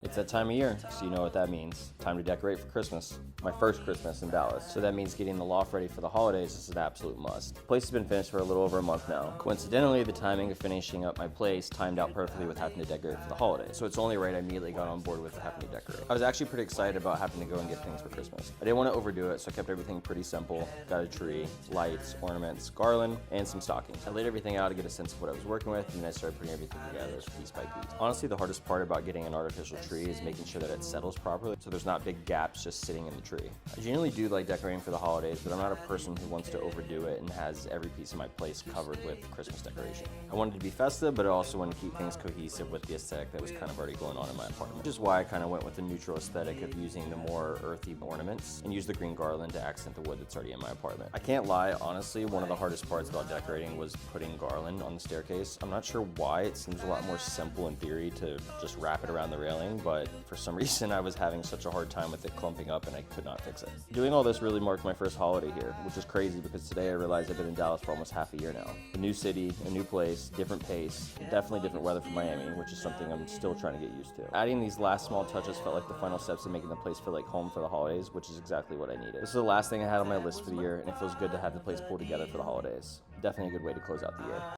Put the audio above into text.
It's that time of year, so you know what that means. Time to decorate for Christmas. My first Christmas in Dallas. So that means getting the loft ready for the holidays is an absolute must. The place has been finished for a little over a month now. Coincidentally, the timing of finishing up my place timed out perfectly with having to decorate for the holidays. So it's only right I immediately got on board with having to decorate. I was actually pretty excited about having to go and get things for Christmas. I didn't want to overdo it, so I kept everything pretty simple. Got a tree, lights, ornaments, garland, and some stockings. I laid everything out to get a sense of what I was working with, and then I started putting everything together piece by piece. Honestly, the hardest part about getting an artificial tree is making sure that it settles properly so there's not big gaps just sitting in the tree. I genuinely do like decorating for the holidays, but I'm not a person who wants to overdo it and has every piece of my place covered with Christmas decoration. I wanted to be festive, but I also wanted to keep things cohesive with the aesthetic that was kind of already going on in my apartment, which is why I kind of went with the neutral aesthetic of using the more earthy ornaments and use the green garland to accent the wood that's already in my apartment. I can't lie, honestly, one of the hardest parts about decorating was putting garland on the staircase. I'm not sure why. It seems a lot more simple in theory to just wrap it around the railing, but for some reason I was having such a hard time with it clumping up and I could not fix it. Doing all this really marked my first holiday here, which is crazy because today I realized I've been in Dallas for almost half a year now. A new city, a new place, different pace, definitely different weather from Miami, which is something I'm still trying to get used to. Adding these last small touches felt like the final steps in making the place feel like home for the holidays, which is exactly what I needed. This is the last thing I had on my list for the year, and it feels good to have the place pulled together for the holidays. Definitely a good way to close out the year.